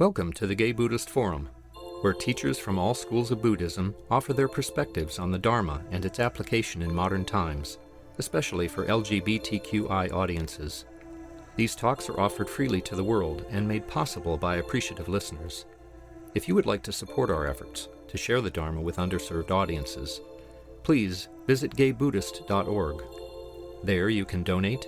Welcome to the Gay Buddhist Forum, where teachers from all schools of Buddhism offer their perspectives on the Dharma and its application in modern times, especially for LGBTQI audiences. These talks are offered freely to the world and made possible by appreciative listeners. If you would like to support our efforts to share the Dharma with underserved audiences, please visit gaybuddhist.org. There you can donate,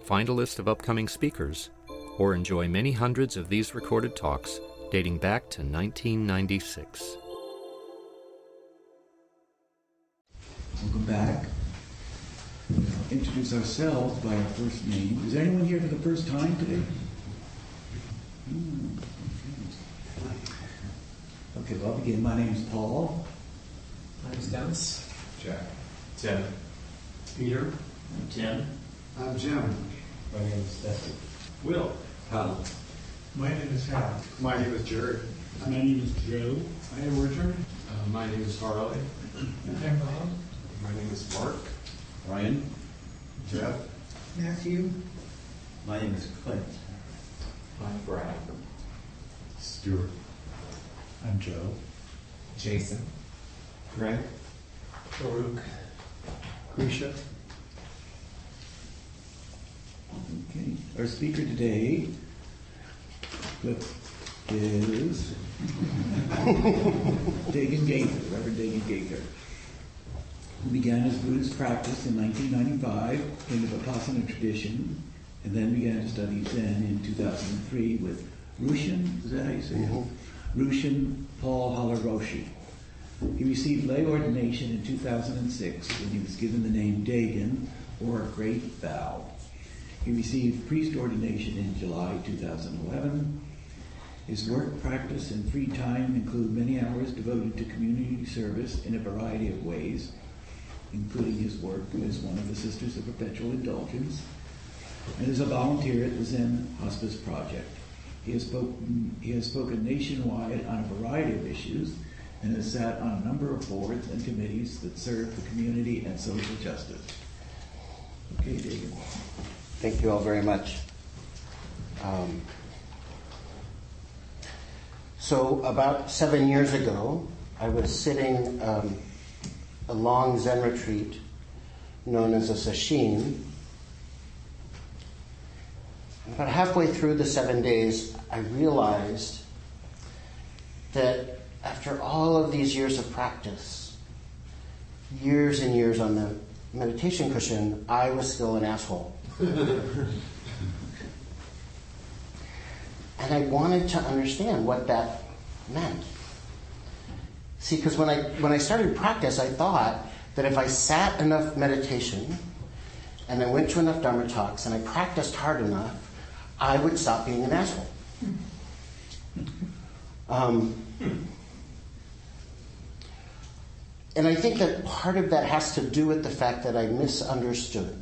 find a list of upcoming speakers, or enjoy many hundreds of these recorded talks dating back to 1996. Welcome back. We'll introduce ourselves by our first name. Is there anyone here for the first time today? Okay, well, I'll begin. My name is Paul. My name is Dennis. Jack. Tim. Peter. I'm Tim. I'm Jim. My name is Stephanie. Will. Hal. My name is Hal. My name is Jared. My name is Joe. I am Richard. My name is Harley. I'm Bob. My name is Mark. Ryan. Jeff. Matthew. My name is Clint. I'm Brad. Stuart. I'm Joe. Jason. Greg. Farouk. Krisha. Okay. Our speaker today is Daigan Gaither, Reverend Daigan Gaither, who began his Buddhist practice in 1995 in the Vipassana tradition, and then began to study Zen in 2003 with Rushin, is that how you say it? Rushin Paul Halaroshi. He received lay ordination in 2006 when he was given the name Daigan, or Great Vow. He received priest ordination in July 2011. His work, practice, and free time include many hours devoted to community service in a variety of ways, including his work as one of the Sisters of Perpetual Indulgence, and as a volunteer at the Zen Hospice Project. He has spoken nationwide on a variety of issues and has sat on a number of boards and committees that serve the community and social justice. Okay, David. Thank you all very much. So about 7 years ago, I was sitting a long Zen retreat known as a sesshin. About halfway through the 7 days, I realized that after all of these years of practice, years and years on the meditation cushion, I was still an asshole. And I wanted to understand what that meant. See, because when I started practice, I thought that if I sat enough meditation and I went to enough Dharma talks and I practiced hard enough, I would stop being an asshole. And I think that part of that has to do with the fact that I misunderstood.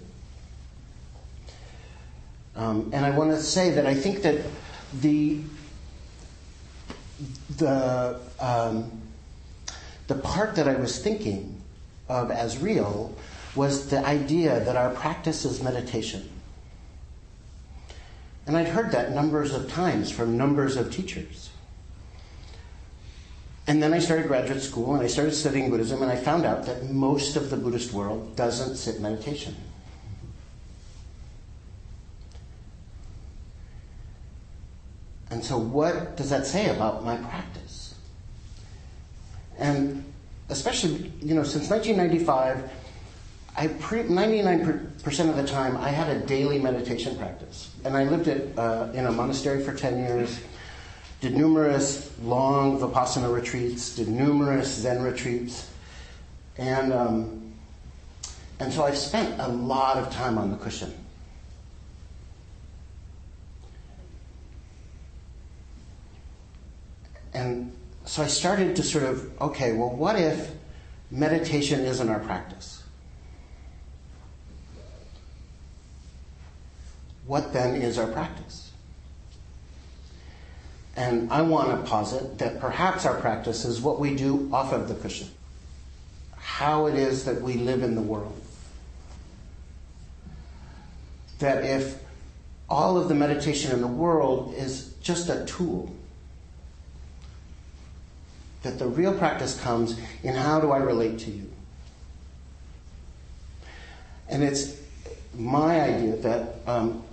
And I want to say that I think that the part that I was thinking of as real was the idea that our practice is meditation. And I'd heard that numbers of times from numbers of teachers. And then I started graduate school and I started studying Buddhism, and I found out that most of the Buddhist world doesn't sit in meditation. And so what does that say about my practice? And especially, since 1995, 99% of the time I had a daily meditation practice. And I lived in a monastery for 10 years, did numerous long Vipassana retreats, did numerous Zen retreats. And so I've spent a lot of time on the cushion. And so I started to sort of, okay, well, what if meditation isn't our practice? What then is our practice? And I want to posit that perhaps our practice is what we do off of the cushion, how it is that we live in the world. That if all of the meditation in the world is just a tool That the real practice comes in how do I relate to you. And it's my idea that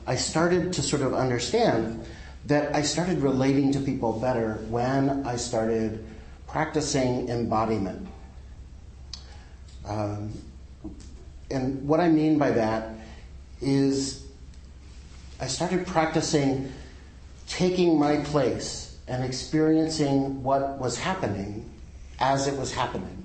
I started to sort of understand that I started relating to people better when I started practicing embodiment. And what I mean by that is I started practicing taking my place and experiencing what was happening as it was happening.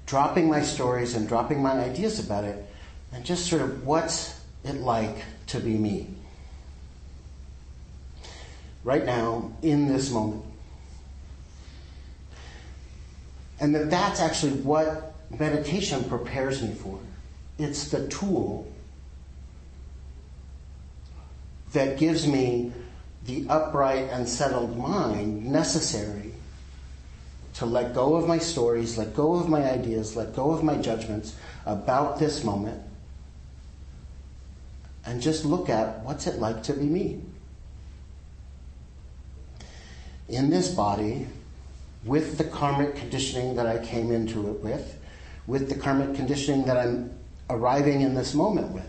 Dropping my stories and dropping my ideas about it, and just sort of what's it like to be me right now in this moment. And that's actually what meditation prepares me for. It's the tool that gives me the upright and settled mind necessary to let go of my stories, let go of my ideas, let go of my judgments about this moment, and just look at what's it like to be me. In this body, with the karmic conditioning that I came into it with the karmic conditioning that I'm arriving in this moment with.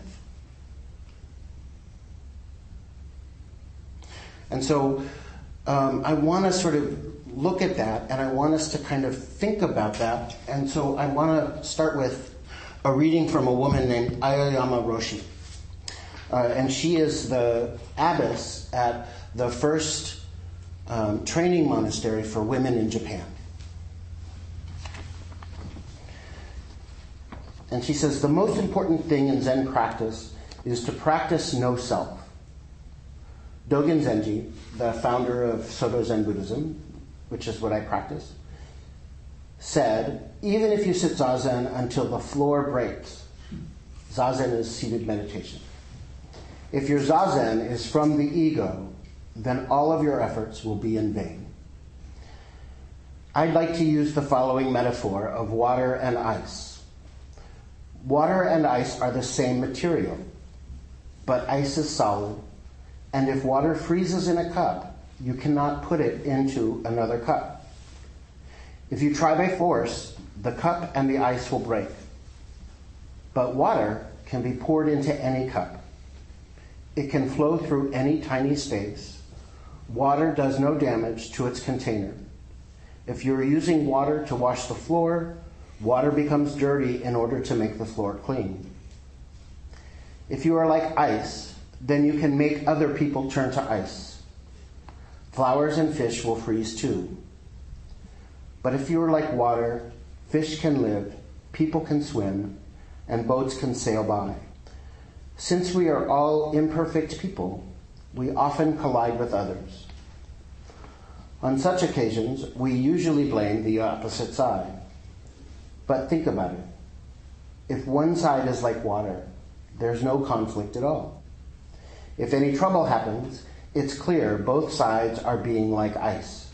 And so I want to sort of look at that, and I want us to kind of think about that. And so I want to start with a reading from a woman named Aoyama Roshi. And she is the abbess at the first training monastery for women in Japan. And she says, the most important thing in Zen practice is to practice no self. Dogen Zenji, the founder of Soto Zen Buddhism, which is what I practice, said, even if you sit zazen until the floor breaks, zazen is seated meditation. If your zazen is from the ego, then all of your efforts will be in vain. I'd like to use the following metaphor of water and ice. Water and ice are the same material, but ice is solid, and if water freezes in a cup, you cannot put it into another cup. If you try by force, the cup and the ice will break. But water can be poured into any cup. It can flow through any tiny space. Water does no damage to its container. If you're using water to wash the floor, water becomes dirty in order to make the floor clean. If you are like ice, then you can make other people turn to ice. Flowers and fish will freeze too. But if you are like water, fish can live, people can swim, and boats can sail by. Since we are all imperfect people, we often collide with others. On such occasions, we usually blame the opposite side. But think about it. If one side is like water, there's no conflict at all. If any trouble happens, it's clear both sides are being like ice.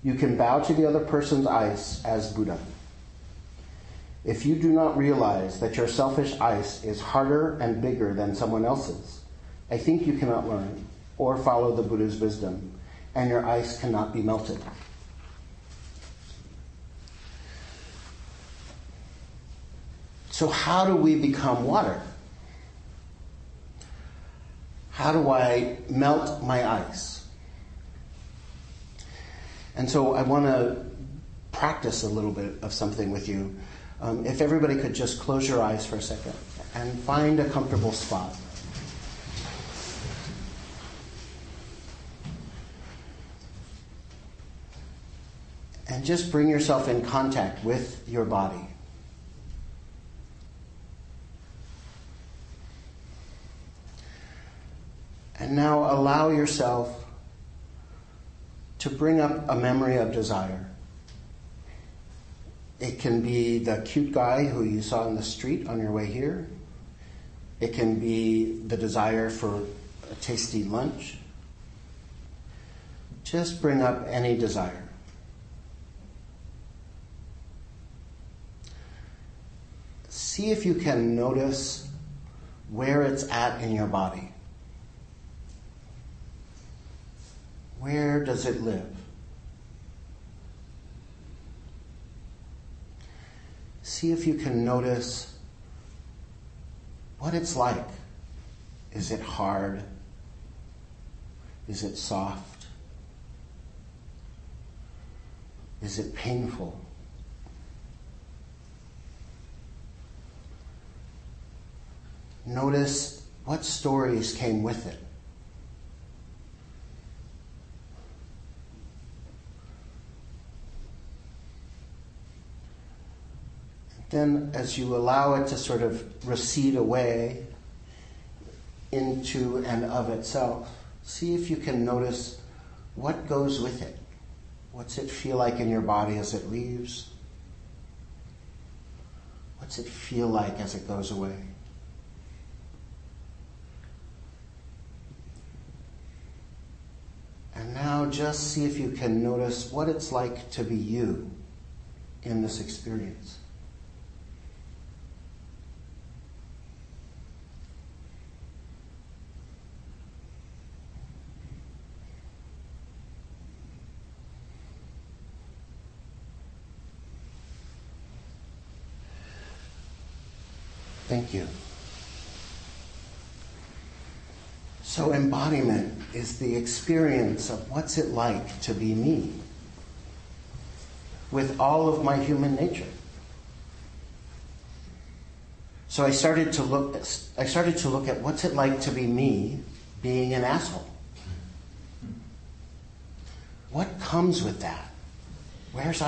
You can bow to the other person's ice as Buddha. If you do not realize that your selfish ice is harder and bigger than someone else's, I think you cannot learn or follow the Buddha's wisdom, and your ice cannot be melted. So how do we become water? How do I melt my ice? And so I want to practice a little bit of something with you. If everybody could just close your eyes for a second and find a comfortable spot. And just bring yourself in contact with your body. And now allow yourself to bring up a memory of desire. It can be the cute guy who you saw in the street on your way here. It can be the desire for a tasty lunch. Just bring up any desire. See if you can notice where it's at in your body. Where does it live? See if you can notice what it's like. Is it hard? Is it soft? Is it painful? Notice what stories came with it. Then, as you allow it to sort of recede away into and of itself, see if you can notice what goes with it. What's it feel like in your body as it leaves? What's it feel like as it goes away? And now just see if you can notice what it's like to be you in this experience. Thank you. So embodiment is the experience of what's it like to be me with all of my human nature. So I started to look at what's it like to be me being an asshole. What comes with that? Where's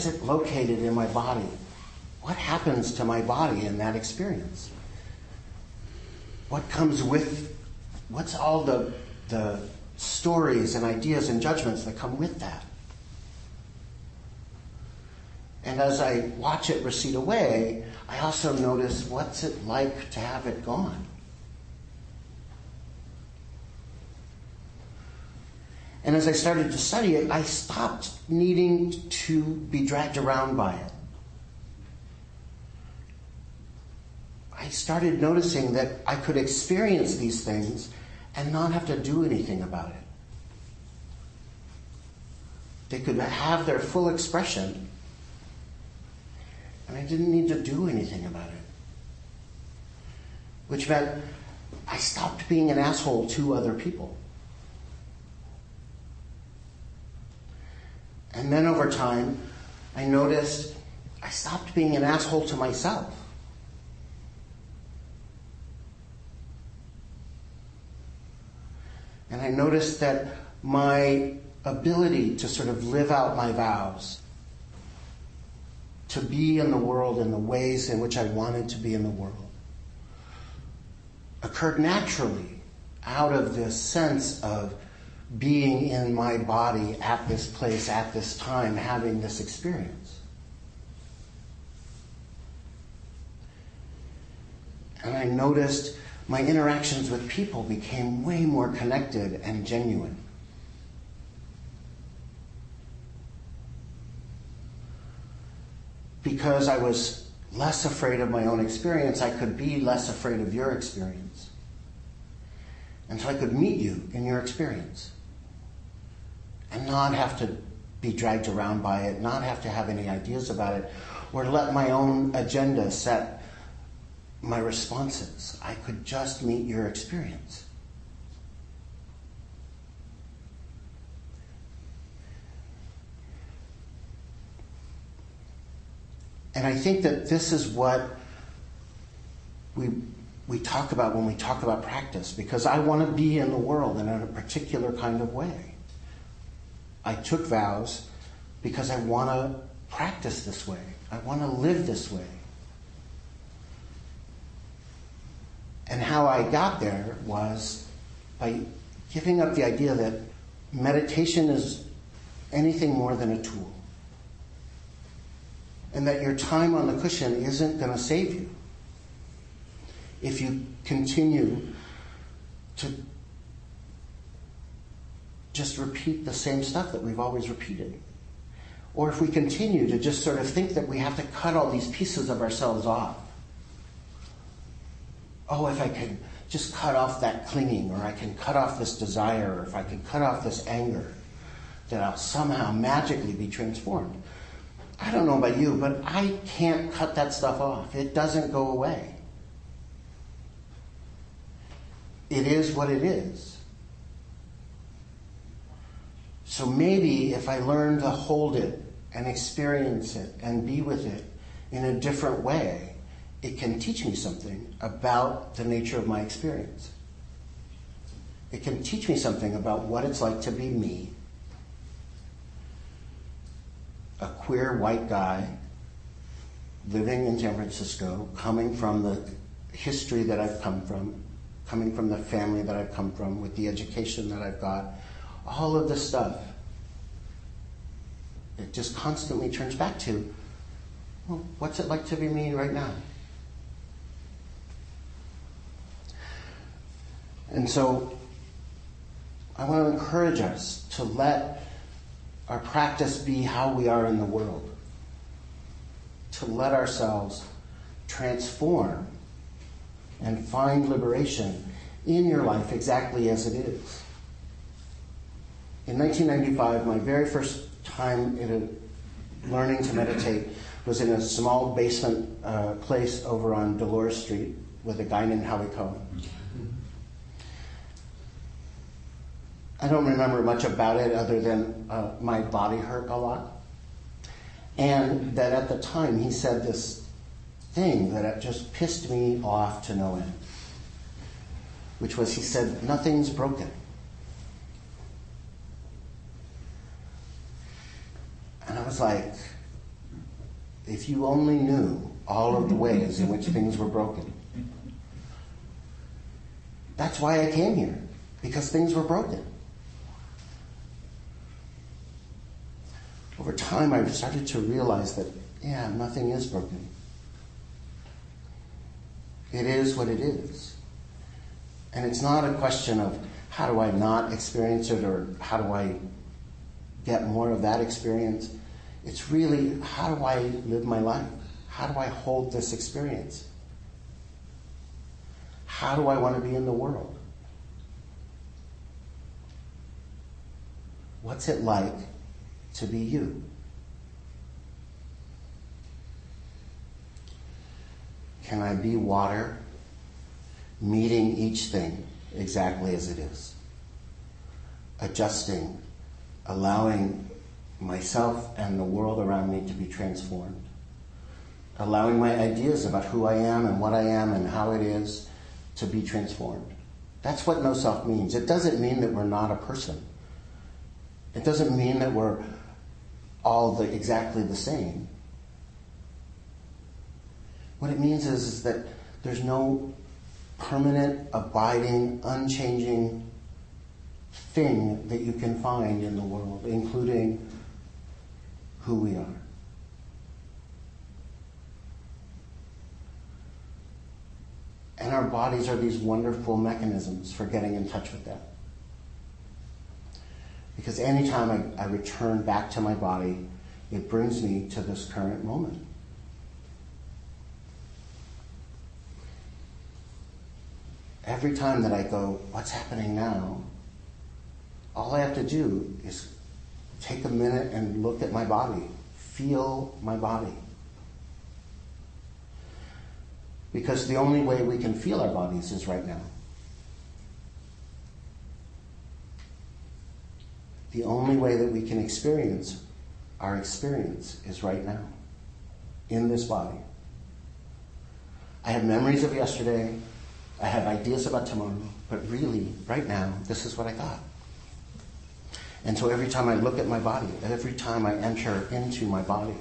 it located in my body? What happens to my body in that experience? What comes with, what's all the stories and ideas and judgments that come with that? And as I watch it recede away, I also notice what's it like to have it gone. And as I started to study it, I stopped needing to be dragged around by it. I started noticing that I could experience these things and not have to do anything about it. They could have their full expression, and I didn't need to do anything about it. Which meant I stopped being an asshole to other people. And then over time, I noticed I stopped being an asshole to myself. And I noticed that my ability to sort of live out my vows, to be in the world in the ways in which I wanted to be in the world, occurred naturally out of this sense of being in my body at this place, at this time, having this experience. And I noticed my interactions with people became way more connected and genuine. Because I was less afraid of my own experience, I could be less afraid of your experience. And so I could meet you in your experience and not have to be dragged around by it, not have to have any ideas about it, or let my own agenda set my responses. I could just meet your experience. And I think that this is what we talk about when we talk about practice, because I want to be in the world in a particular kind of way. I took vows because I want to practice this way. I want to live this way. And how I got there was by giving up the idea that meditation is anything more than a tool. And that your time on the cushion isn't going to save you if you continue to just repeat the same stuff that we've always repeated. Or if we continue to just sort of think that we have to cut all these pieces of ourselves off. Oh, if I could just cut off that clinging, or I can cut off this desire, or if I can cut off this anger, that I'll somehow magically be transformed. I don't know about you, but I can't cut that stuff off. It doesn't go away. It is what it is. So maybe if I learn to hold it and experience it and be with it in a different way, it can teach me something about the nature of my experience. It can teach me something about what it's like to be me, a queer white guy living in San Francisco, coming from the history that I've come from, coming from the family that I've come from, with the education that I've got, all of this stuff. It just constantly turns back to, well, what's it like to be me right now? And so I want to encourage us to let our practice be how we are in the world, to let ourselves transform and find liberation in your life exactly as it is. In 1995, my very first time learning to meditate was in a small basement place over on Dolores Street with a guy named Howie Cohen. I don't remember much about it other than my body hurt a lot. And that at the time he said this thing that it just pissed me off to no end. Which was, he said, nothing's broken. And I was like, if you only knew all of the ways in which things were broken. That's why I came here, because things were broken. Over time, I started to realize that, yeah, nothing is broken. It is what it is. And it's not a question of how do I not experience it or how do I get more of that experience. It's really, how do I live my life? How do I hold this experience? How do I want to be in the world? What's it like to be you? Can I be water, meeting each thing exactly as it is? Adjusting, allowing myself and the world around me to be transformed. Allowing my ideas about who I am and what I am and how it is to be transformed. That's what no self means. It doesn't mean that we're not a person. It doesn't mean that we're all exactly the same. What it means is that there's no permanent, abiding, unchanging thing that you can find in the world, including who we are. And our bodies are these wonderful mechanisms for getting in touch with that. Because anytime I return back to my body, it brings me to this current moment. Every time that I go, what's happening now? All I have to do is take a minute and look at my body, feel my body. Because the only way we can feel our bodies is right now. The only way that we can experience our experience is right now, in this body. I have memories of yesterday, I have ideas about tomorrow, but really, right now, this is what I got. And so every time I look at my body, every time I enter into my body,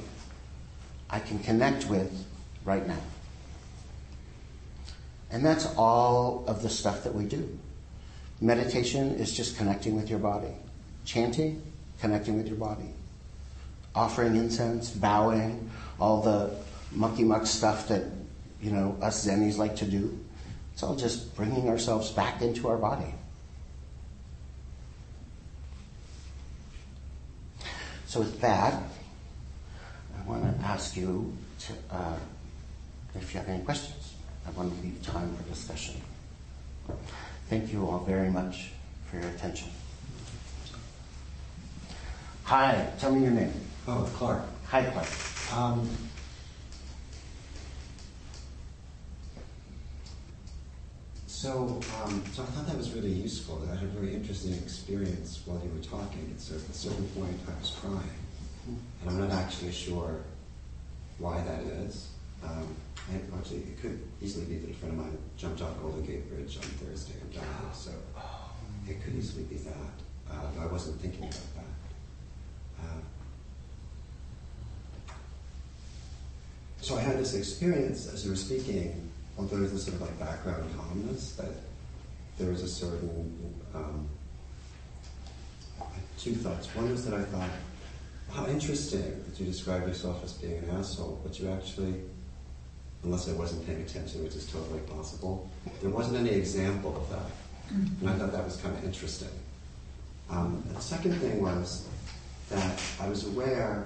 I can connect with right now. And that's all of the stuff that we do. Meditation is just connecting with your body. Chanting, connecting with your body. Offering incense, bowing, all the mucky-muck stuff that, us Zennies like to do. It's all just bringing ourselves back into our body. So with that, I want to ask you if you have any questions. I want to leave time for discussion. Thank you all very much for your attention. Hi, tell me your name. Oh, Clark. Hi, Clark. So I thought that was really useful. That I had a very interesting experience while you were talking. At a certain point, I was crying, and I'm not actually sure why that is. Actually, it could easily be that a friend of mine jumped off Golden Gate Bridge on Thursday and died. So it could easily be that. But I wasn't thinking about that. So I had this experience as you were speaking. Although there's a sort of like background calmness, that there was a certain, two thoughts. One was that I thought, how interesting that you describe yourself as being an asshole, but you actually, unless I wasn't paying attention, which is totally possible, there wasn't any example of that. And I thought that was kind of interesting. The second thing was that I was aware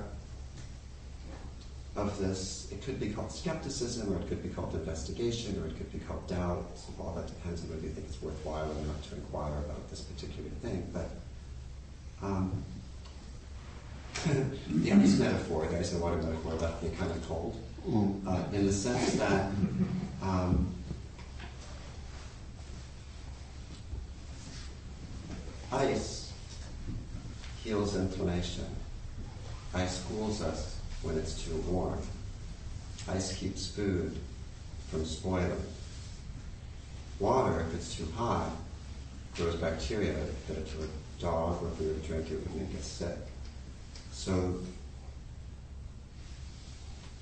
of this. It could be called skepticism, or it could be called investigation, or it could be called doubt. So all that depends on whether you think it's worthwhile or not to inquire about this particular thing. But the ice metaphor, the ice and water metaphor, left me kind of cold, in the sense that ice heals inflammation. Ice cools us when it's too warm. Ice keeps food from spoiling. Water, if it's too hot, grows bacteria that if a dog or if we were to drink it would make us sick. So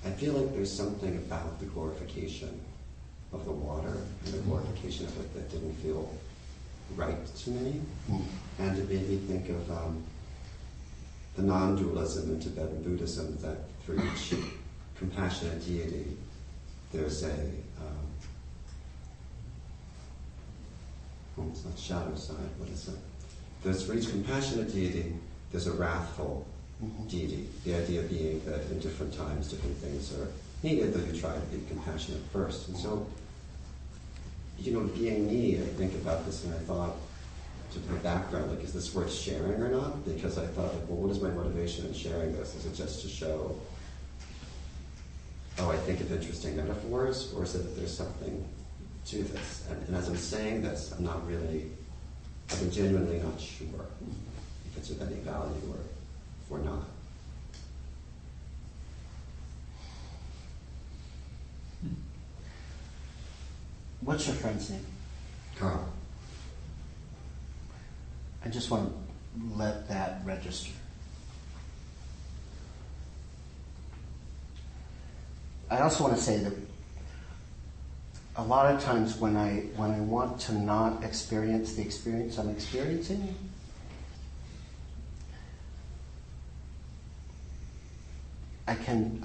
I feel like there's something about the glorification of the water and the glorification of it that didn't feel right to me. And it made me think of the non-dualism in Tibetan Buddhism, that for each compassionate deity, there's a, it's not shadow side, what is it? There's, for each compassionate deity, there's a wrathful deity. The idea being that in different times, different things are needed, though you try to be compassionate first. And so, being me, I think about this and I thought, to my background, like, is this worth sharing or not? Because I thought, like, well, what is my motivation in sharing this? Is it just to show, I think of interesting metaphors, or is it that there's something to this? And as I'm saying this, I'm genuinely not sure if it's of any value or not. What's your friend's name? Carl. I just want to let that register. I also want to say that a lot of times when I want to not experience the experience I'm experiencing, I can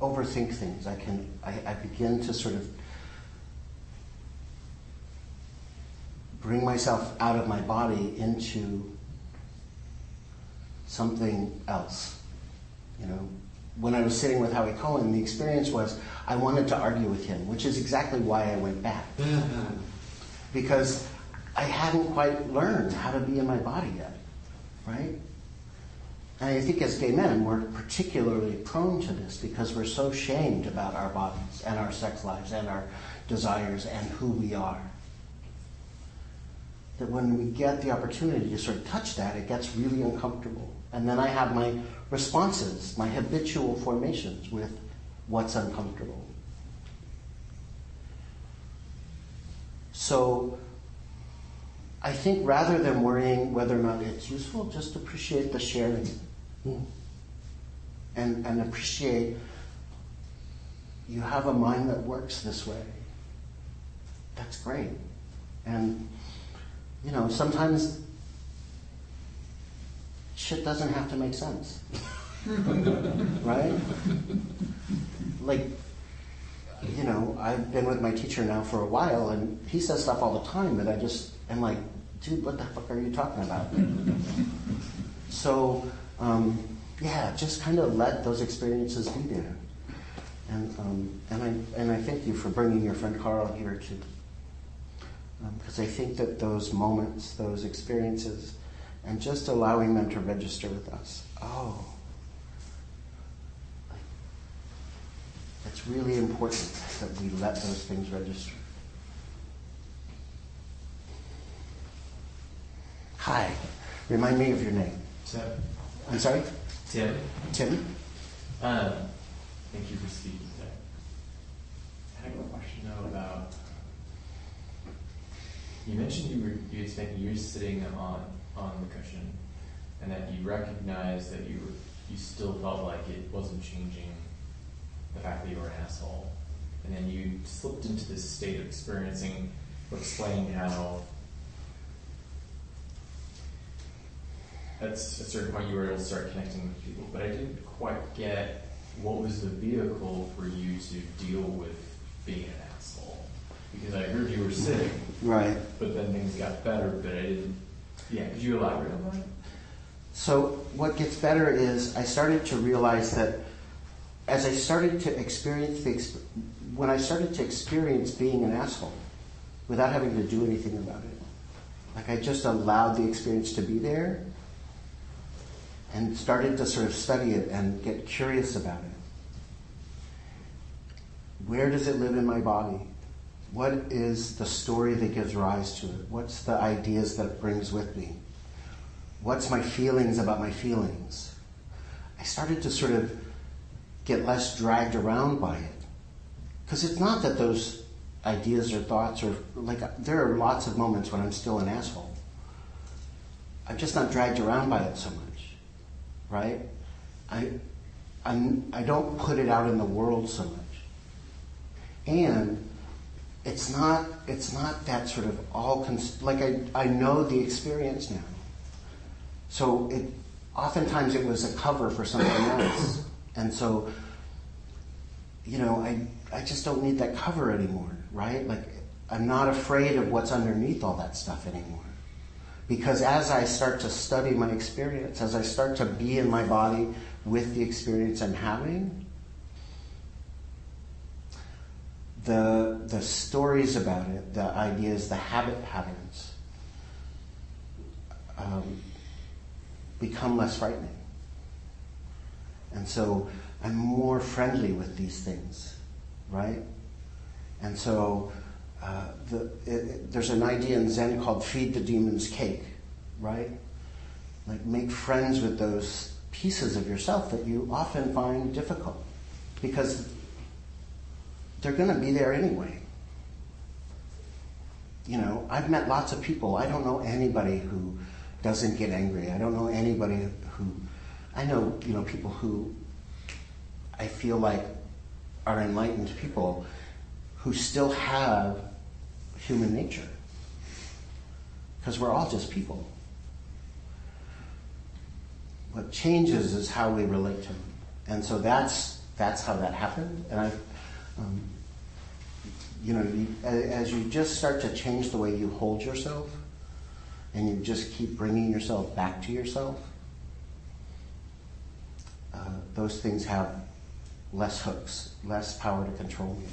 overthink things. I begin to sort of bring myself out of my body into something else. When I was sitting with Howie Cohen, the experience was I wanted to argue with him, which is exactly why I went back. Because I hadn't quite learned how to be in my body yet, right? And I think as gay men, we're particularly prone to this because we're so shamed about our bodies and our sex lives and our desires and who we are, that when we get the opportunity to sort of touch that, it gets really uncomfortable. And then I have my responses, my habitual formations with what's uncomfortable. So I think rather than worrying whether or not it's useful, just appreciate the sharing. And appreciate you have a mind that works this way. That's great. And sometimes shit doesn't have to make sense. Right? Like, I've been with my teacher now for a while, and he says stuff all the time that I just am like, dude, what the fuck are you talking about? So, just kind of let those experiences be there. And I thank you for bringing your friend Carl here Because I think that those moments, those experiences, and just allowing them to register with us. Oh, it's really important that we let those things register. Hi, remind me of your name. Tim. I'm sorry? Tim. Tim? Thank you for speaking today. I have a question though about, you mentioned you had spent years sitting on the cushion, and that you recognized that you still felt like it wasn't changing the fact that you were an asshole, and then you slipped into this state of experiencing or explaining how at a certain point you were able to start connecting with people, but I didn't quite get what was the vehicle for you to deal with being an asshole. Because I heard you were sitting, Right. but then things got better, but I didn't. Yeah, could you elaborate on that? So what gets better is I started to realize that as I started to experience when I started to experience being an asshole without having to do anything about it, like I just allowed the experience to be there and started to sort of study it and get curious about it. Where does it live in my body? What is the story that gives rise to it? What's the ideas that it brings with me? What's my feelings about my feelings? I started to sort of get less dragged around by it. Because it's not that those ideas or thoughts are, like, there are lots of moments when I'm still an asshole. I'm just not dragged around by it so much, right? I don't put it out in the world so much. And it's not that sort of I know the experience now. So oftentimes it was a cover for something else. And so, I just don't need that cover anymore, right? Like, I'm not afraid of what's underneath all that stuff anymore. Because as I start to study my experience, as I start to be in my body with the experience I'm having, the stories about it, the ideas, the habit patterns become less frightening. And so I'm more friendly with these things, right? And so there's an idea in Zen called feed the demons cake, right? Like, make friends with those pieces of yourself that you often find difficult because they're going to be there anyway. I've met lots of people. I don't know anybody who doesn't get angry. I don't know anybody I know people who I feel like are enlightened people who still have human nature. Because we're all just people. What changes is how we relate to them. And so that's how that happened. And as you just start to change the way you hold yourself, and you just keep bringing yourself back to yourself, those things have less hooks, less power to control you,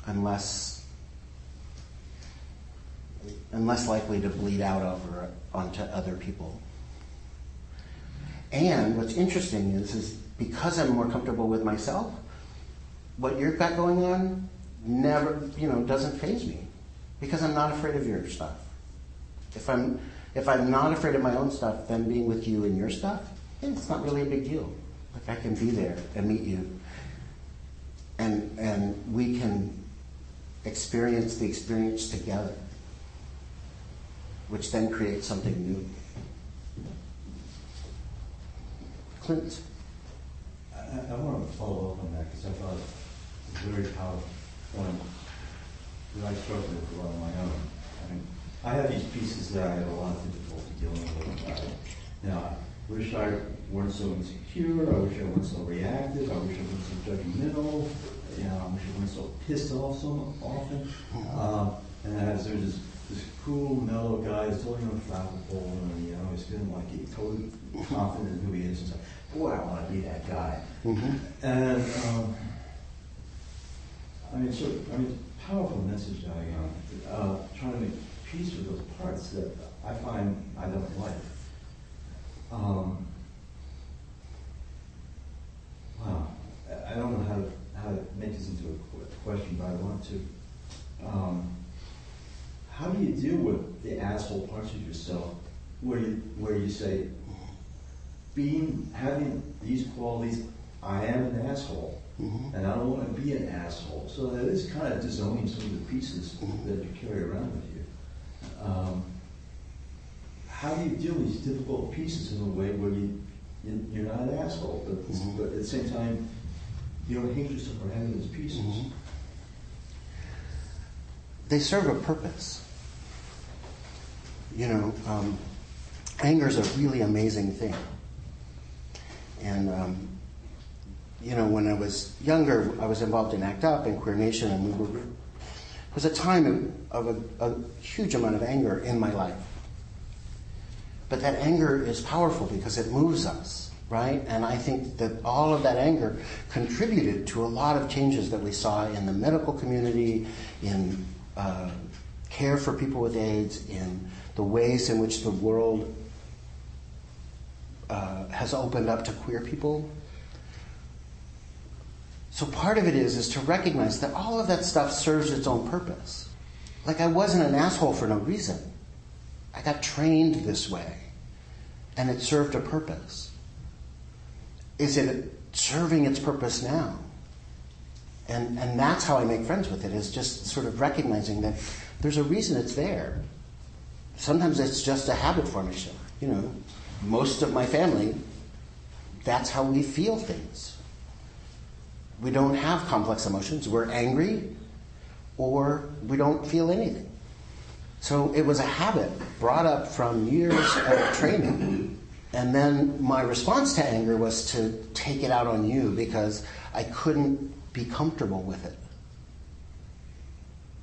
and less likely to bleed out over onto other people. And what's interesting is because I'm more comfortable with myself, what you've got going on never, doesn't faze me, because I'm not afraid of your stuff. If I'm not afraid of my own stuff, then being with you and your stuff, it's not really a big deal. Like, I can be there and meet you, and we can experience the experience together, which then creates something new. Clint? I want to follow up on that because I thought it was a very powerful point that I struggled with a lot on my own. I have these pieces that I have a lot of difficulty dealing with. I wish I weren't so insecure. I wish I weren't so reactive. I wish I weren't so judgmental. I wish I weren't so pissed off so often. And there's this cool, mellow guy who's totally unflappable, and he's feeling like he's totally confident in who he is. And so, boy, I want to be that guy. Mm-hmm. And powerful message, Daigan. Trying to make peace with those parts that I find I don't like. Wow, I don't know how to make this into a question, but I want to. How do you deal with the asshole parts of yourself, where you say, having these qualities, I am an asshole, and I don't want to be an asshole. So that is kind of disowning some of the pieces that you carry around with you. How do you deal with these difficult pieces in a way where you're not an asshole, but at the same time, you don't hate yourself for having those pieces? They serve a purpose. Anger is a really amazing thing. And, when I was younger, I was involved in ACT UP and Queer Nation, and it was a time of a huge amount of anger in my life. But that anger is powerful because it moves us, right? And I think that all of that anger contributed to a lot of changes that we saw in the medical community, in care for people with AIDS, in the ways in which the world has opened up to queer people. So part of it is to recognize that all of that stuff serves its own purpose. Like, I wasn't an asshole for no reason. I got trained this way, and it served a purpose. Is it serving its purpose now? And that's how I make friends with it, is just sort of recognizing that there's a reason it's there. Sometimes it's just a habit formation. Most of my family, that's how we feel things. We don't have complex emotions. We're angry, or we don't feel anything. So it was a habit brought up from years of training. And then my response to anger was to take it out on you because I couldn't be comfortable with it.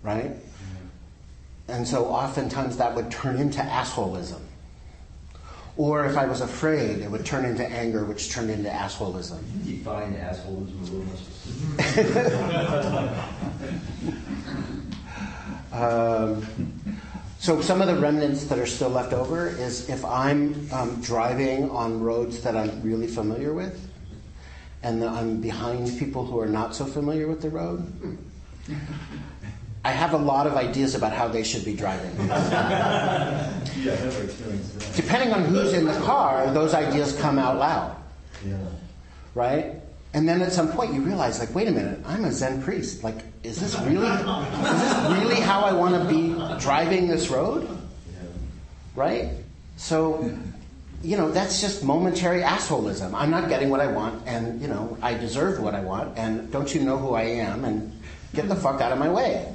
Right? And so oftentimes that would turn into assholism. Or if I was afraid, it would turn into anger, which turned into assholism. You define assholism a little more specific. So some of the remnants that are still left over is if I'm driving on roads that I'm really familiar with, and I'm behind people who are not so familiar with the road, I have a lot of ideas about how they should be driving. Yeah, I've never experienced that. Depending on who's in the car, those ideas come out loud. Yeah. Right? And then at some point you realize, like, wait a minute, I'm a Zen priest. Like, is this really how I want to be driving this road? Yeah. Right? So, that's just momentary assholism. I'm not getting what I want, and, I deserve what I want, and don't you know who I am, and get the fuck out of my way.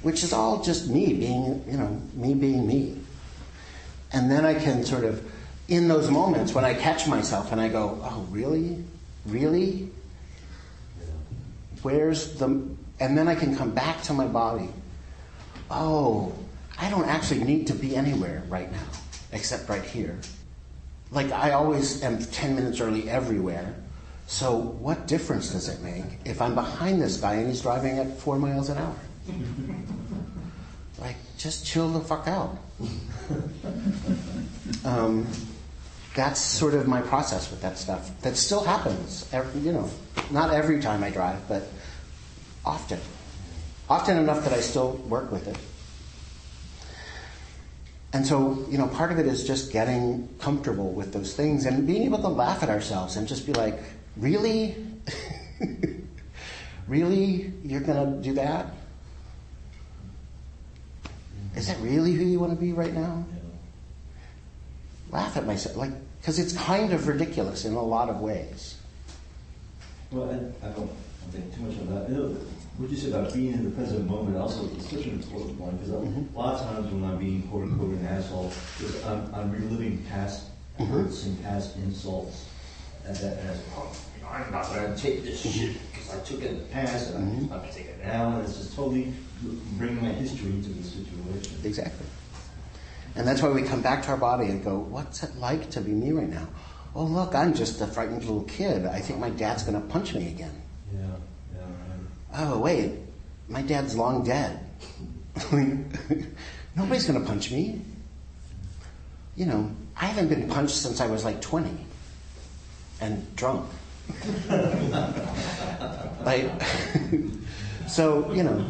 Which is all just me being me. And then I can sort of, in those moments when I catch myself and I go, oh, really? Really? And then I can come back to my body. Oh, I don't actually need to be anywhere right now, except right here. Like, I always am 10 minutes early everywhere. So what difference does it make if I'm behind this guy and he's driving at 4 miles an hour? Like, just chill the fuck out. That's sort of my process with that stuff. That still happens, not every time I drive, but often. Often enough that I still work with it. And so, part of it is just getting comfortable with those things and being able to laugh at ourselves and just be like, really? Really? You're going to do that? Is that really who you want to be right now? Laugh at myself, because it's kind of ridiculous in a lot of ways. Well, I don't think too much on that. What you said about being in the present moment also is such an important one, because a lot of times when I'm being quote unquote an asshole, I'm reliving past hurts and past insults, and I'm not going to take this shit because I took it in the past and I'm not going to take it now, and it's just totally bringing my history into the situation. Exactly. And that's why we come back to our body and go, what's it like to be me right now? Oh, look, I'm just a frightened little kid. I think my dad's going to punch me again. Yeah, right. Oh, wait, my dad's long dead. Nobody's going to punch me. You know, I haven't been punched since I was like 20 and drunk. Like, so, you know,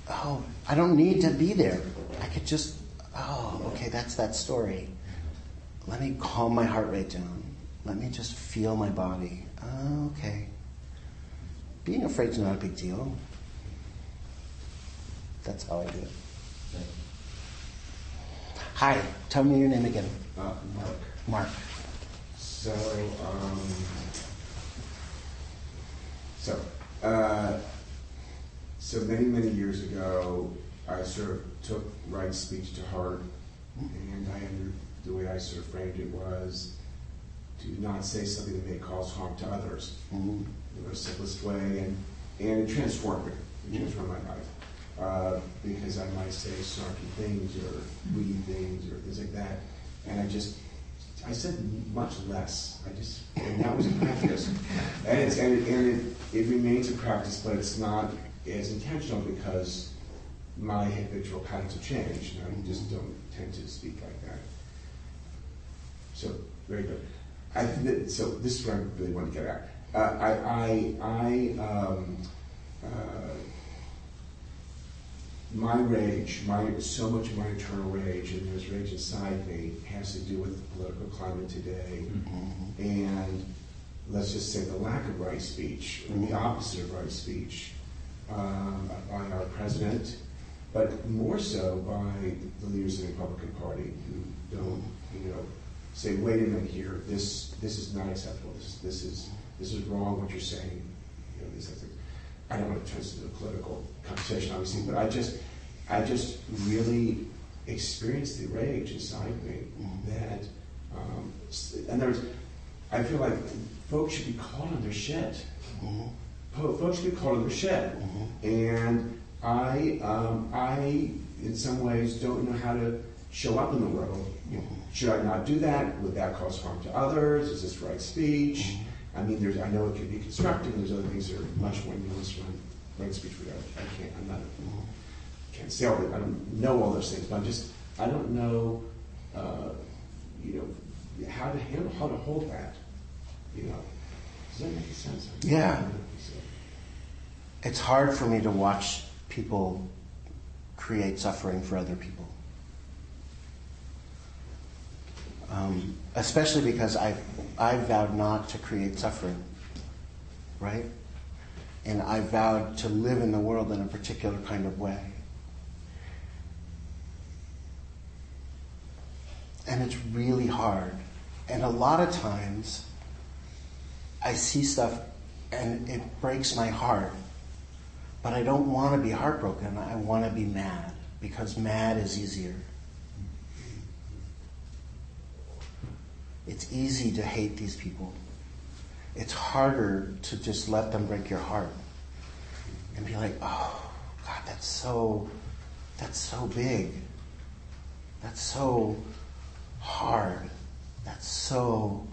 I don't need to be there. I could just, okay, that's that story. Let me calm my heart rate down. Let me just feel my body. Okay. Being afraid's not a big deal. That's how I do it. Hi, tell me your name again. Mark. Mark. So many years ago, I sort of took right speech to heart, and the way I sort of framed it was to not say something that may cause harm to others. Mm-hmm. In the simplest way, and it transformed me. It transformed my life. Because I might say snarky things or witty things or things like that, and I said much less. And that was a practice, and it remains a practice, but it's not as intentional because my habitual patterns have changed. And I just don't tend to speak like that. So very good. So this is what I really want to get at. My rage, so much of my internal rage, and there's rage inside me, has to do with the political climate today, and let's just say the lack of right speech, or the opposite of right speech, by our president, but more so by the leaders of the Republican Party who don't, say, wait a minute here, this is not acceptable. This is wrong what you're saying. These things. I don't want to turn this into a political conversation, obviously, but I just really experienced the rage inside me that, in other words, I feel like folks should be called on their shit. Folks should be called on their shit, and I, in some ways, don't know how to show up in the world. Should I not do that? Would that cause harm to others? Is this right speech? I mean, I know it can be constructive, and there's other things that are much more nuanced around right speech. Can't say all that. I don't know all those things, but I don't know, how to handle, how to hold that. Does that make sense? Yeah. It's hard for me to watch people create suffering for other people. Especially because I vowed not to create suffering, right? And I vowed to live in the world in a particular kind of way. And it's really hard. And a lot of times, I see stuff and it breaks my heart. But I don't want to be heartbroken. I want to be mad, because mad is easier. It's easy to hate these people. It's harder to just let them break your heart and be like, oh, God, that's so big. That's so hard. That's so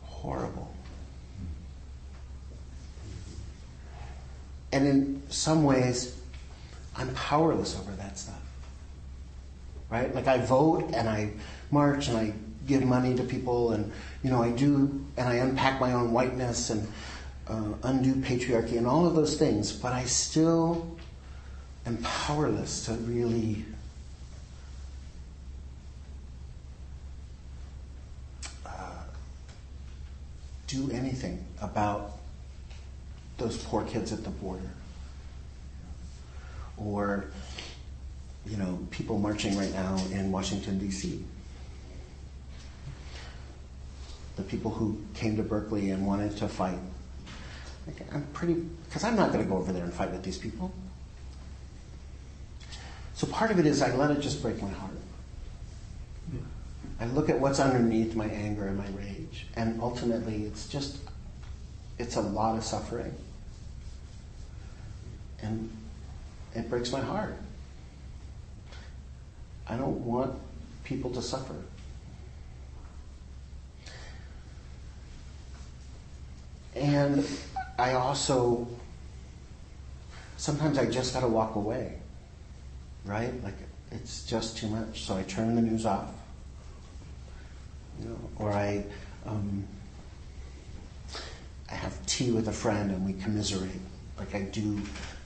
horrible. And in some ways, I'm powerless over that stuff. Right? Like I vote and I march and I give money to people and, I do, and I unpack my own whiteness and undo patriarchy and all of those things, but I still am powerless to really do anything about those poor kids at the border. Or, people marching right now in Washington, D.C. The people who came to Berkeley and wanted to fight. Because I'm not going to go over there and fight with these people. So part of it is I let it just break my heart. I look at what's underneath my anger and my rage, and ultimately it's a lot of suffering. And it breaks my heart. I don't want people to suffer. And I also, sometimes I just gotta walk away, right? Like, it's just too much, so I turn the news off. You know, or I have tea with a friend and we commiserate. Like, I do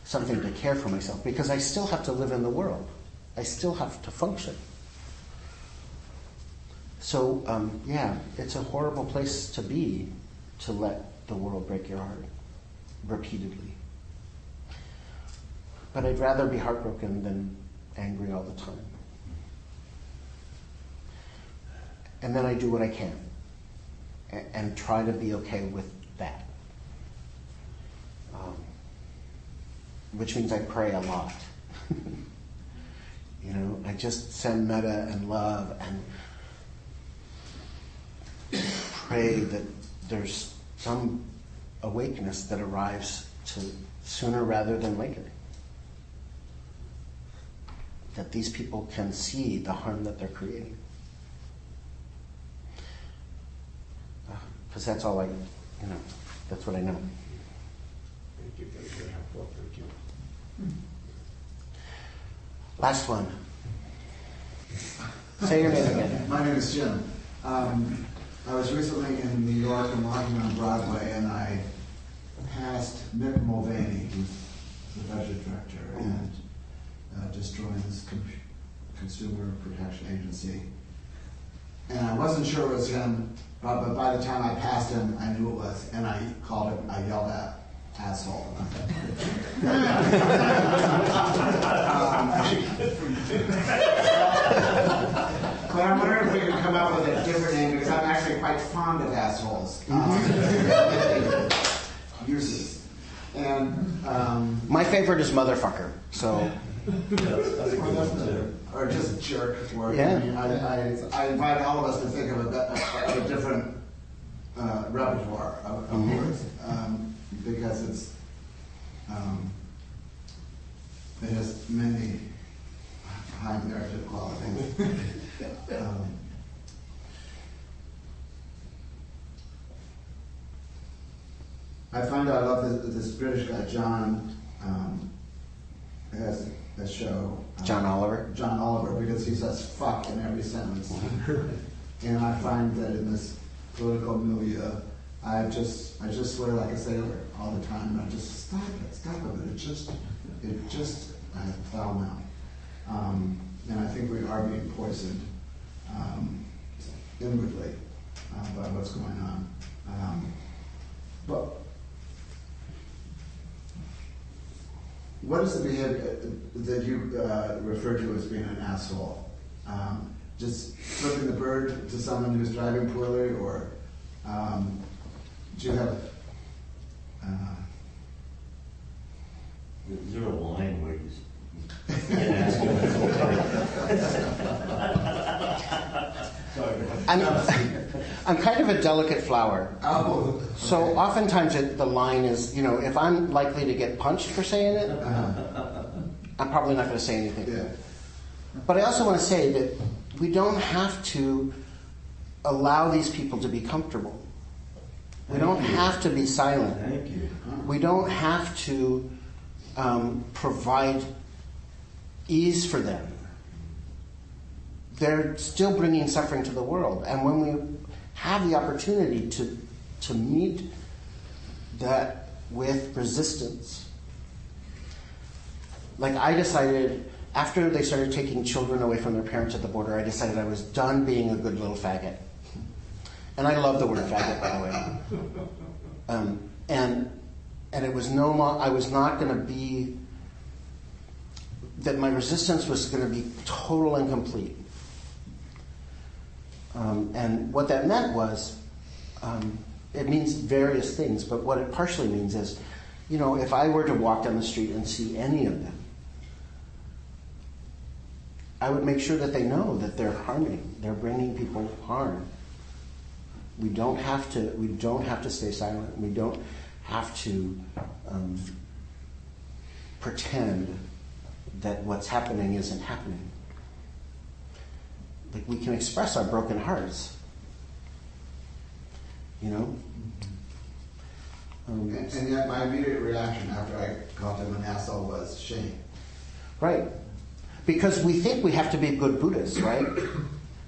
something to care for myself, because I still have to live in the world. I still have to function. So, yeah, it's a horrible place to be, to let the world break your heart repeatedly. But I'd rather be heartbroken than angry all the time. And then I do what I can and try to be okay with that. Which means I pray a lot. You know, I just send metta and love and pray that there's some awakeness that arrives to sooner rather than later. That these people can see the harm that they're creating. Because that's all that's what I know. Thank you. That's very helpful. Thank you. Last one. Say your name again. My name is Jim. I was recently in New York and walking on Broadway, and I passed Mick Mulvaney, who's the budget director, and destroying this consumer protection agency. And I wasn't sure it was him, but by the time I passed him, I knew it was, and I yelled at asshole. But I'm wondering if we could come up with a different name, because I'm actually quite fond of assholes. Uses. And my favorite is motherfucker. So. Or just jerk word. Yeah. I invite all of us to think of a different repertoire of words, because it has many high narrative qualities. I find out I love this British guy, John, has a show. John Oliver? John Oliver, because he says fuck in every sentence. And I find that in this political milieu, I just swear like a sailor all the time, and I just stop it. It just I foul mouth. And I think we are being poisoned inwardly by what's going on. But what is the behavior that you refer to as being an asshole? Just flipping the bird to someone who's driving poorly, or do you have? Is there a line where you I'm kind of a delicate flower. Oh. So oftentimes the line is, if I'm likely to get punched for saying it, I'm probably not going to say anything. Yeah. But I also want to say that we don't have to allow these people to be comfortable. We don't have to be silent. Thank you. We don't have to provide ease for them. They're still bringing suffering to the world. And when we have the opportunity to meet that with resistance, like I decided, after they started taking children away from their parents at the border, I decided I was done being a good little faggot. And I love the word faggot, by the way. And it was I was not going to be, that my resistance was going to be total and complete. And what that meant was, it means various things, but what it partially means is, if I were to walk down the street and see any of them, I would make sure that they know that they're bringing people harm. We don't have to stay silent. We don't have to pretend that what's happening isn't happening. Like, we can express our broken hearts, And yet my immediate reaction after I called him an asshole was shame. Right. Because we think we have to be good Buddhists, right?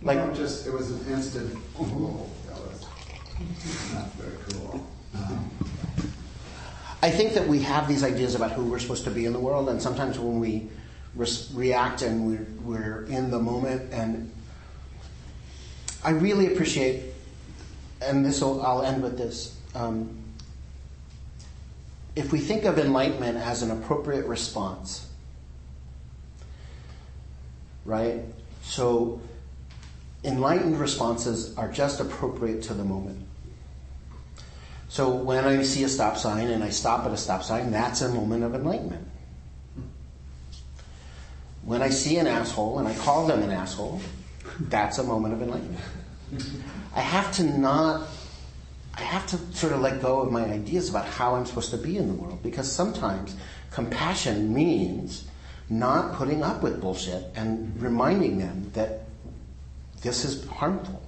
Like, no, just, it was an instant, oh, that was not very cool. I think that we have these ideas about who we're supposed to be in the world, and sometimes when we react and we're in the moment, and I really appreciate, and I'll end with this, if we think of enlightenment as an appropriate response, right? So enlightened responses are just appropriate to the moment. So when I see a stop sign and I stop at a stop sign, that's a moment of enlightenment. When I see an asshole and I call them an asshole, that's a moment of enlightenment. I have to sort of let go of my ideas about how I'm supposed to be in the world, because sometimes compassion means not putting up with bullshit and reminding them that this is harmful.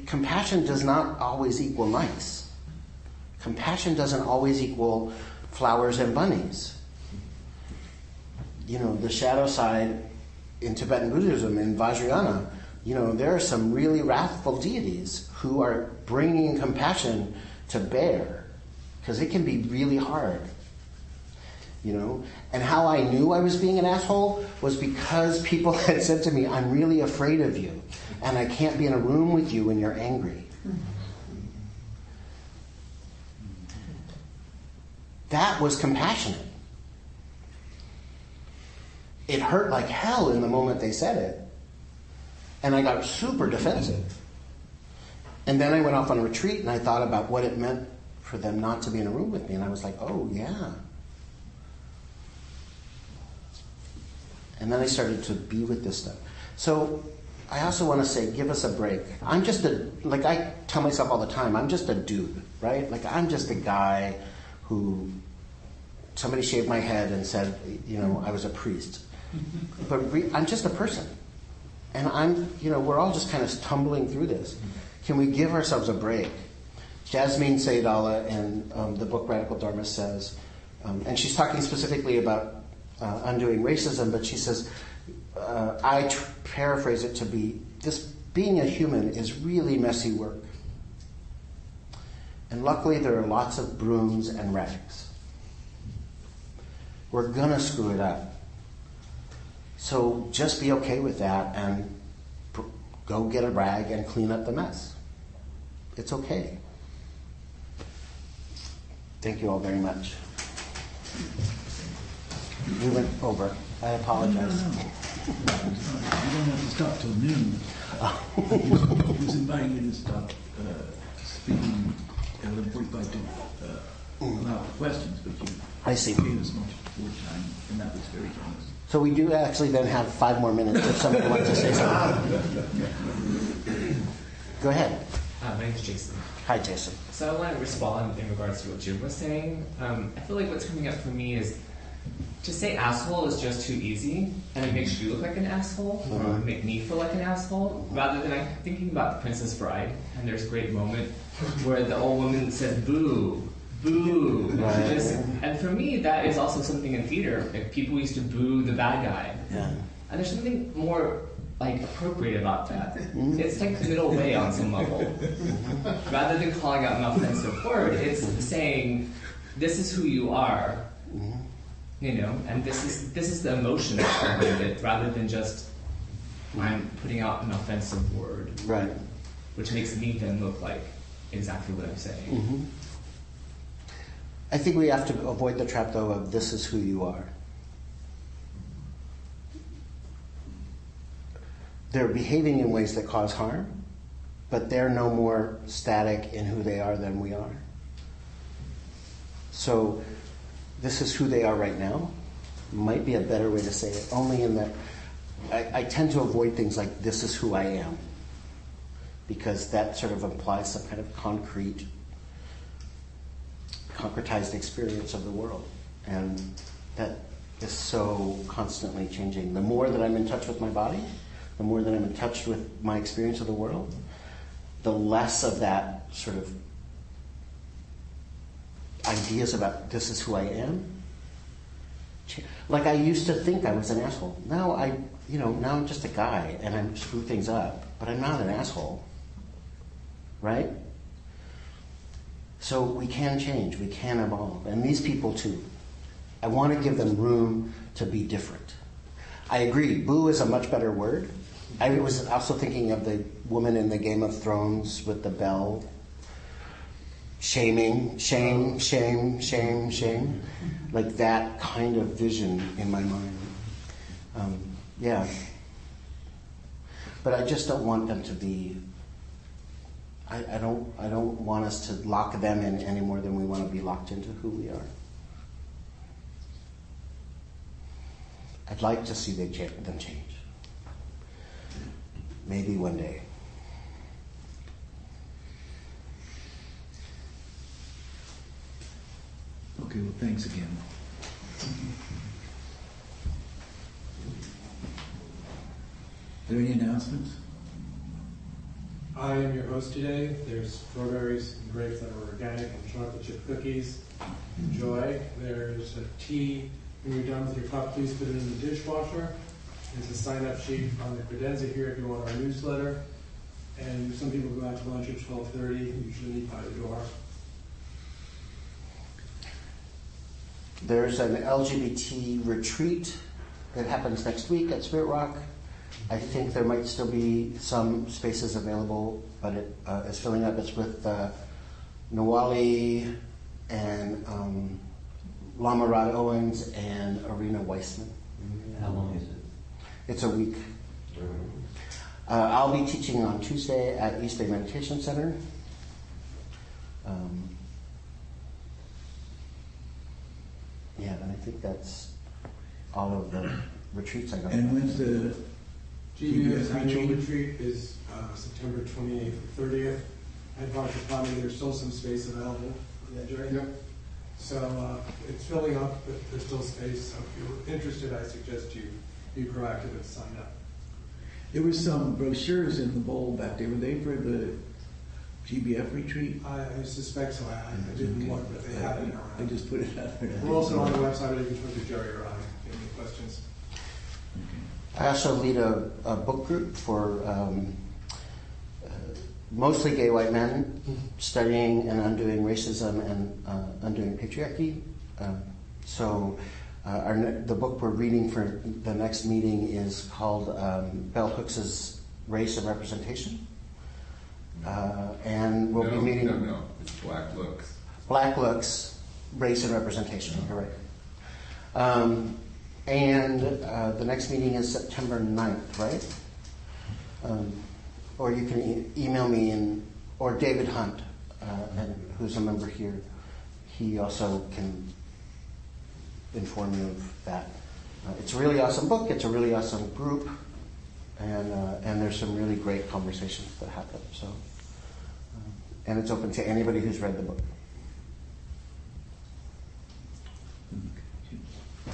Compassion does not always equal nice. Compassion doesn't always equal flowers and bunnies. The shadow side in Tibetan Buddhism, in Vajrayana, there are some really wrathful deities who are bringing compassion to bear, because it can be really hard. And how I knew I was being an asshole was because people had said to me, I'm really afraid of you, and I can't be in a room with you when you're angry. That was compassionate. It hurt like hell in the moment they said it, and I got super defensive. And then I went off on a retreat, and I thought about what it meant for them not to be in a room with me, and I was like, oh yeah. And then I started to be with this stuff. So I also want to say, give us a break. I tell myself all the time, I'm just a dude, right? I'm just a guy who, somebody shaved my head and said, I was a priest. But I'm just a person. And we're all just kind of tumbling through this. Can we give ourselves a break? Jasmine Sayadalla in the book Radical Dharma says, and she's talking specifically about undoing racism, but she says, I paraphrase it to be, this being a human is really messy work. And luckily there are lots of brooms and rags. We're gonna screw it up. So just be okay with that and go get a rag and clean up the mess. It's okay. Thank you all very much. We went over. I apologize. No. You don't have to stop till noon. I was inviting you to stop speaking at 11:45 to allow for questions, but you gave us much more time, and that was very generous. So we do actually then have 5 more minutes if somebody wants to say something. Go ahead. My name is Jason. Hi, Jason. So I want to respond in regards to what Jim was saying. I feel like what's coming up for me is to say asshole is just too easy, and it makes you look like an asshole, or it would make me feel like an asshole, rather than I'm thinking about The Princess Bride, and there's a great moment where the old woman says, boo, boo. Right. And for me, that is also something in theater. People used to boo the bad guy. Yeah. And there's something more appropriate about that. It's like the middle way on some level. Rather than calling out an offensive word, it's saying, this is who you are. And this is the emotion that's behind it, rather than just I'm putting out an offensive word, right? Which makes me then look like exactly what I'm saying. Mm-hmm. I think we have to avoid the trap, though, of this is who you are. They're behaving in ways that cause harm, but they're no more static in who they are than we are. So this is who they are right now might be a better way to say it, only in that I tend to avoid things like this is who I am, because that sort of implies some kind of concretized experience of the world, and that is so constantly changing. The more that I'm in touch with my body, the more that I'm in touch with my experience of the world, the less of that sort of ideas about this is who I am. Like I used to think I was an asshole. Now now I'm just a guy and I screw things up, but I'm not an asshole, right? So we can change, we can evolve, and these people too. I want to give them room to be different. I agree, boo is a much better word. I was also thinking of the woman in the Game of Thrones with the bell. Shaming, shame, shame, shame, shame. Like that kind of vision in my mind. Yeah. But I just don't want them to be, I don't want us to lock them in any more than we want to be locked into who we are. I'd like to see them change. Maybe one day. Okay, well, thanks again. Are there any announcements? I am your host today. There's strawberries and grapes that are organic and chocolate chip cookies. Enjoy. There's a tea. When you're done with your cup, please put it in the dishwasher. There's a sign-up sheet on the credenza here if you want our newsletter. And some people go out to lunch at 12:30, usually meet by the door. There's an LGBT retreat that happens next week at Spirit Rock. I think there might still be some spaces available, but it is filling up. It's with Nawali and Lama Rod Owens and Arena Weissman. How long is it? It's a week. I'll be teaching on Tuesday at East Bay Meditation Center. Yeah, and I think that's all of the retreats I got. And when's the GBS annual retreat is September 28th to 30th. At Dr. Plotty, there's still some space available in that area. Yep. So it's filling up, but there's still space. So if you're interested, I suggest you be proactive and sign up. There were some brochures in the bowl back there. Were they for the GBF retreat? I suspect so. I didn't look, but they have it around. I just put it out there. We're also on the website, or you can talk to Jerry or I if you have any questions. I also lead a book group for mostly gay white men studying and undoing racism and undoing patriarchy. The book we're reading for the next meeting is called Bell Hooks's Race and Representation. And we'll be meeting... No, it's Black Looks. Black Looks, Race and Representation, you're right. And the next meeting is September 9th, right? Or you can email me, or David Hunt, who's a member here. He also can inform you of that. It's a really awesome book. It's a really awesome group. And there's some really great conversations that happen. So, and it's open to anybody who's read the book.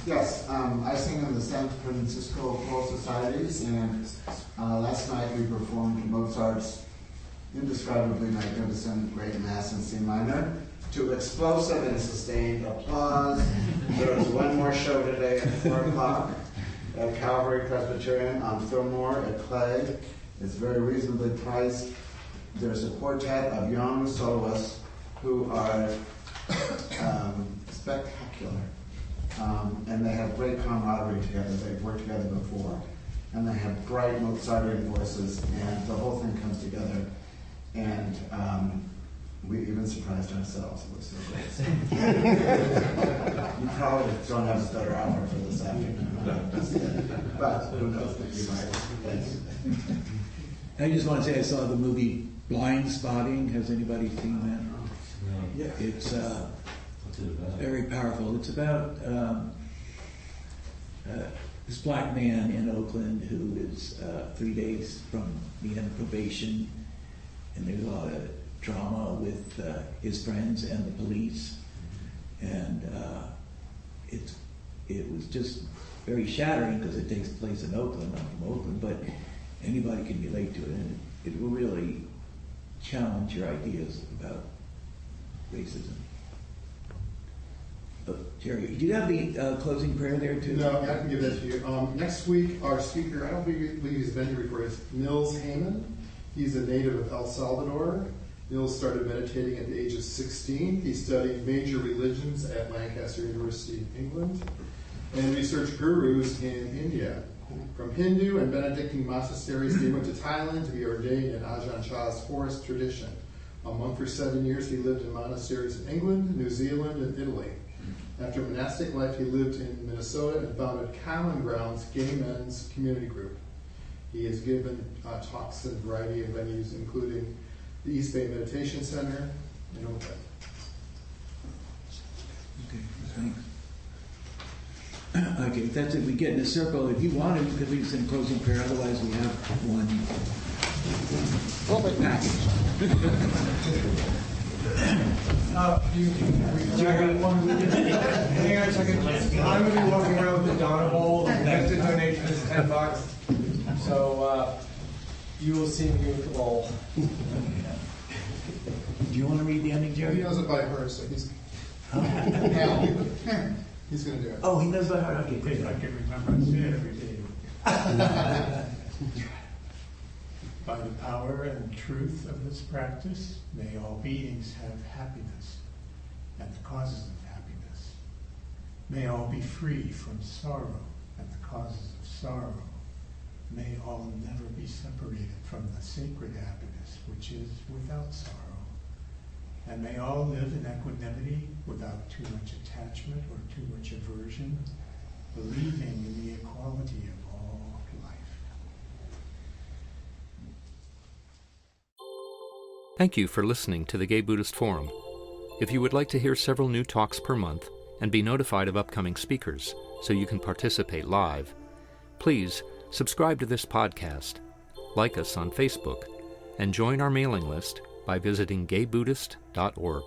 Yes, I sing in the San Francisco Choral Societies, and last night we performed Mozart's indescribably magnificent Great Mass in C minor to explosive and sustained applause. There is one more show today at 4 o'clock at Calvary Presbyterian on Fillmore at Clay. It's very reasonably priced. There's a quartet of young soloists who are spectacular. And they have great camaraderie together. They've worked together before. And they have bright Mozartian voices, and the whole thing comes together. And we even surprised ourselves. It was so great. You probably don't have a better hour for this afternoon. But who knows? You might. Thanks. I just want to say I saw the movie Blind Spotting. Has anybody seen that? Yeah. It's very powerful. It's about this black man in Oakland who is 3 days from the end of probation, and there's a lot of drama with his friends and the police, and it was just very shattering because it takes place in Oakland. I'm from Oakland, but anybody can relate to it, and it will really challenge your ideas about racism. Jerry, do you have the closing prayer there too? No, I can give that to you. Next week, our speaker, I don't believe he's been here before, is Nils Heyman. He's a native of El Salvador. Nils started meditating at the age of 16. He studied major religions at Lancaster University in England and researched gurus in India. From Hindu and Benedictine monasteries, he went to Thailand to be ordained in Ajahn Chah's forest tradition. A monk for 7 years, he lived in monasteries in England, New Zealand, and Italy. After monastic life, he lived in Minnesota and founded Common Ground's Gay Men's Community Group. He has given talks in a variety of venues, including the East Bay Meditation Center in Oakland. Okay, thanks. Okay, if that's it, we get in a circle. If you want to, you could leave some closing prayer. Otherwise, we have one package. Hang on a second. I'm going to be walking around with the Donna Bowl. The next donation is $10. So you will see me with the bowl. Do you want to read the ending, Jerry? He knows it by heart, so he's he's going to do it. Oh, he knows by heart. Okay, great. I can remember I say it every day. By the power and truth of this practice, may all beings have happiness and the causes of happiness. May all be free from sorrow and the causes of sorrow. May all never be separated from the sacred happiness which is without sorrow. And may all live in equanimity without too much attachment or too much aversion, believing in the equality of all life. Thank you for listening to the Gay Buddhist Forum. If you would like to hear several new talks per month and be notified of upcoming speakers so you can participate live, please subscribe to this podcast, like us on Facebook, and join our mailing list by visiting gaybuddhist.org.